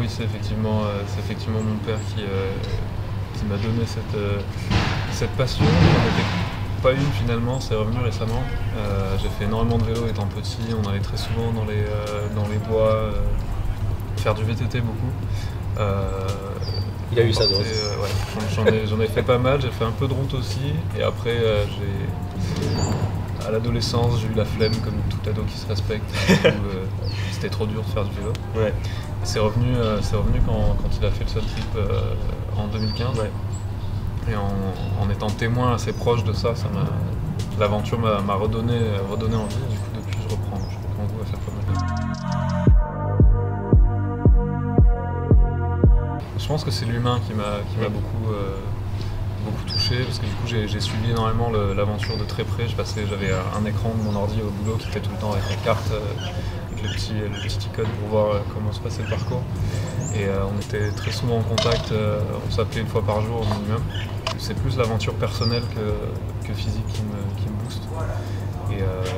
oui, c'est effectivement mon père qui m'a donné cette passion. J'en étais pas une finalement, c'est revenu récemment. J'ai fait énormément de vélo étant petit, on allait très souvent dans les bois, faire du VTT beaucoup. Il a eu sa dose. Ouais, j'en ai fait pas mal, j'ai fait un peu de route aussi, et après à l'adolescence j'ai eu la flemme comme tout ado qui se respecte, où c'était trop dur de faire du vélo. Ouais. C'est revenu quand il a fait le Sun Trip en 2015. Ouais. Et en étant témoin assez proche de ça, l'aventure m'a redonné envie. Du coup, depuis, je reprends goût à faire pas mal de vélo. Je pense que c'est l'humain qui m'a beaucoup touché, parce que du coup, j'ai suivi énormément l'aventure de très près. J'avais un écran de mon ordi au boulot qui était tout le temps avec la carte, avec le petit icône pour voir comment se passait le parcours. Et on était très souvent en contact, on s'appelait une fois par jour au minimum. C'est plus l'aventure personnelle que physique qui me booste.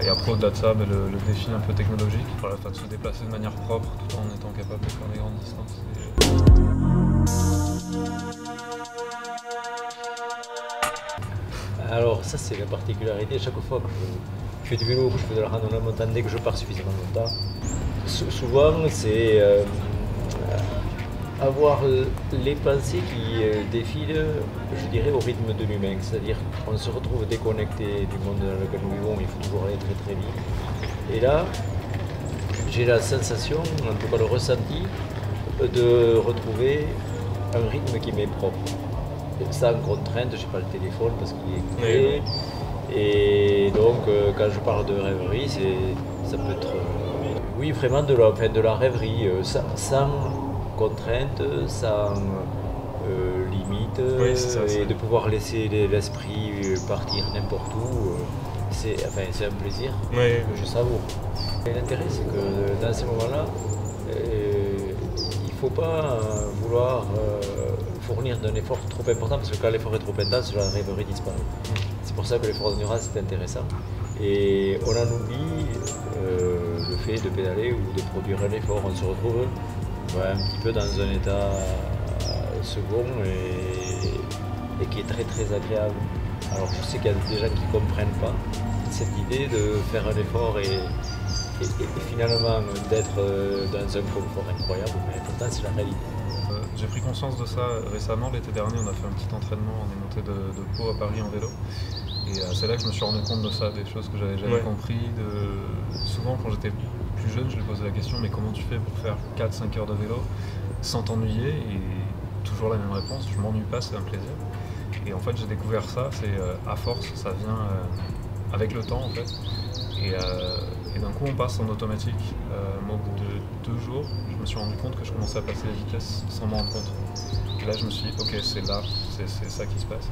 Et après, au-delà de ça, le défi un peu technologique, voilà, de se déplacer de manière propre tout en étant capable de faire des grandes distances. Alors ça c'est la particularité, chaque fois que je fais du vélo, que je fais de la randonnée en montagne, dès que je pars suffisamment longtemps, souvent c'est avoir les pensées qui défilent, je dirais, au rythme de l'humain. C'est-à-dire qu'on se retrouve déconnecté du monde dans lequel nous vivons, il faut toujours aller très très vite. Et là, j'ai la sensation, en tout cas le ressenti, de retrouver un rythme qui m'est propre. Sans contrainte, je n'ai pas le téléphone parce qu'il est coupé. Et donc, quand je parle de rêverie, ça peut être oui, vraiment de la rêverie, sans contrainte, sans limite, et de pouvoir laisser l'esprit partir n'importe où. C'est un plaisir que je savoure. L'intérêt, c'est que dans ces moments-là, il ne faut pas vouloir fournir d'un effort trop important, parce que quand l'effort est trop intense, la rêverie disparaît. C'est pour ça que l'effort d'endurance est intéressant. Et on en oublie le fait de pédaler ou de produire un effort. On se retrouve un petit peu dans un état second et qui est très très agréable. Alors je sais qu'il y a des gens qui ne comprennent pas cette idée de faire un effort et finalement d'être dans un confort incroyable, mais pourtant c'est la réalité. J'ai pris conscience de ça récemment, l'été dernier on a fait un petit entraînement, on est monté de Pau à Paris en vélo. Et c'est là que je me suis rendu compte de ça, des choses que j'avais jamais compris. Souvent quand j'étais plus jeune, je lui posais la question, mais comment tu fais pour faire 4-5 heures de vélo sans t'ennuyer? Et toujours la même réponse, je m'ennuie pas, c'est un plaisir. Et en fait j'ai découvert ça, c'est à force, ça vient avec le temps en fait. Et d'un coup on passe en automatique. Moi, au bout de 2 jours, je me suis rendu compte que je commençais à passer la vitesse sans m'en rendre compte. Et là je me suis dit, ok, c'est là, c'est ça qui se passe.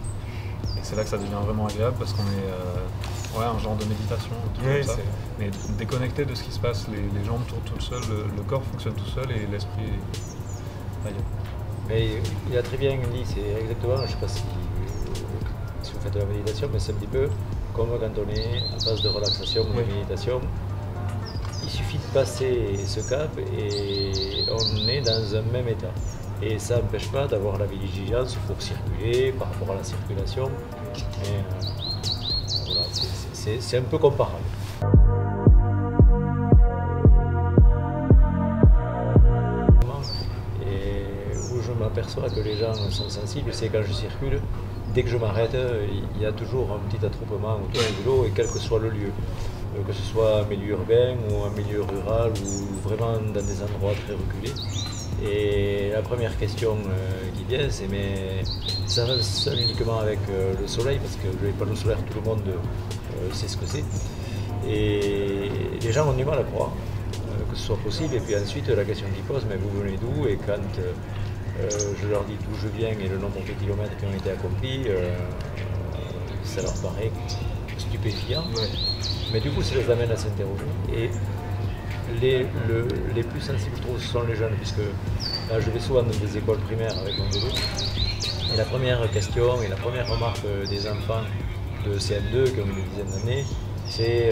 Et c'est là que ça devient vraiment agréable parce qu'on est un genre de méditation, comme ça. Mais déconnecté de ce qui se passe, les jambes tournent toutes seules, le corps fonctionne tout seul et l'esprit ailleurs. Mais il a très bien dit, c'est exactement, je ne sais pas si vous faites de la méditation, mais c'est un petit peu comme quand on est en phase de relaxation ou de méditation. Il suffit de passer ce cap et on est dans un même état. Et ça n'empêche pas d'avoir la vigilance pour circuler par rapport à la circulation. Mais voilà, c'est un peu comparable. Et où je m'aperçois que les gens sont sensibles, c'est quand je circule. Dès que je m'arrête, il y a toujours un petit attroupement autour du vélo, et quel que soit le lieu. Que ce soit un milieu urbain ou un milieu rural ou vraiment dans des endroits très reculés. Et la première question qui vient, c'est mais ça va seul uniquement avec le soleil, parce que les panneaux solaires, tout le monde sait ce que c'est. Et les gens ont du mal à croire que ce soit possible. Et puis ensuite, la question qu'ils posent, mais vous venez d'où? Et quand je leur dis d'où je viens et le nombre de kilomètres qui ont été accomplis, ça leur paraît stupéfiant. Mais du coup, ça les amène à s'interroger. Et les plus sensibles, je trouve, ce sont les jeunes, puisque là, je vais souvent dans des écoles primaires avec mon vélo. Et la première question et la première remarque des enfants de CM2 qui ont une dizaine d'années, c'est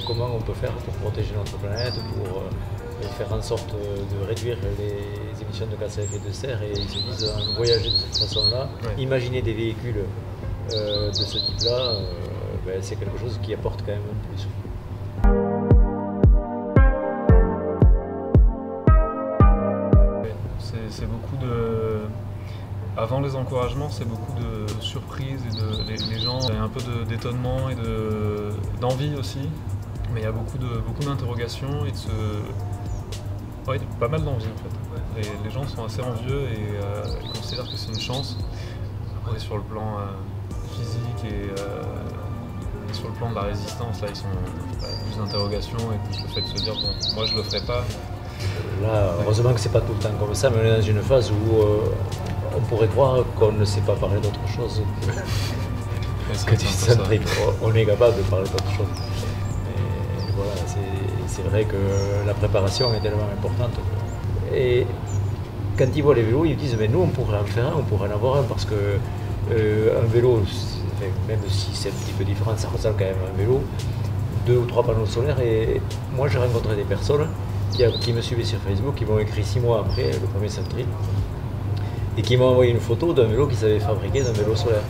comment on peut faire pour protéger notre planète, pour faire en sorte de réduire les émissions de gaz à effet de serre, et ils se disent voyager de cette façon-là, imaginer des véhicules de ce type-là, c'est quelque chose qui apporte quand même un plus. C'est beaucoup de... Avant les encouragements, c'est beaucoup de surprises et les gens, il y a un peu d'étonnement et d'envie aussi, mais il y a beaucoup d'interrogations et pas mal d'envie en fait. Les gens sont assez envieux et ils considèrent que c'est une chance. Après, sur le plan physique et sur le plan de la résistance, là ils sont plus d'interrogations et plus le fait de se dire bon, moi je le ferai pas. Là, heureusement que c'est pas tout le temps comme ça, mais on est dans une phase où on pourrait croire qu'on ne sait pas parler d'autre chose que du centrique. On est capable de parler d'autre chose. Mais voilà, c'est vrai que la préparation est tellement importante. Et quand ils voient les vélos, ils disent mais nous on pourrait en faire un, on pourrait en avoir un, parce que un vélo, même si c'est un petit peu différent, ça ressemble quand même à un vélo, 2 ou 3 panneaux solaires. Et moi j'ai rencontré des personnes qui me suivaient sur Facebook, qui m'ont écrit 6 mois après le premier centrique, et qui m'ont envoyé une photo d'un vélo qu'ils avaient fabriqué, d'un vélo solaire.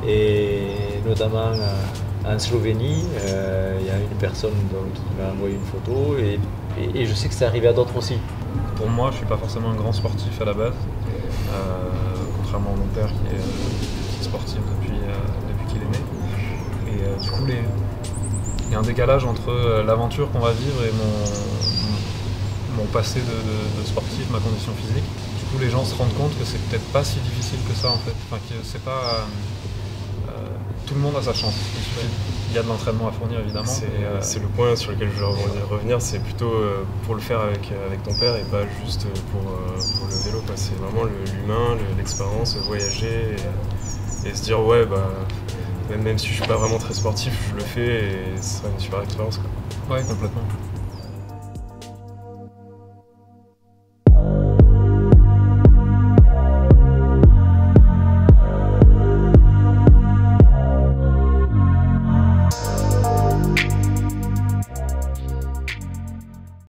Et notamment en Slovénie, il y a une personne qui m'a envoyé une photo, et je sais que c'est arrivé à d'autres aussi. Pour moi, je ne suis pas forcément un grand sportif à la base, contrairement à mon père qui est sportif depuis qu'il est né. Et du coup, il y a un décalage entre l'aventure qu'on va vivre et mon passé de sportif, ma condition physique. Du coup, les gens se rendent compte que c'est peut-être pas si difficile que ça en fait. Enfin, que c'est pas... tout le monde a sa chance. Il y a de l'entraînement à fournir évidemment. C'est le point sur lequel je veux revenir, c'est plutôt pour le faire avec ton père et pas juste pour le vélo, quoi. C'est vraiment l'humain, l'expérience, voyager et se dire ouais même si je suis pas vraiment très sportif, je le fais et ce sera une super expérience, quoi. Ouais, complètement.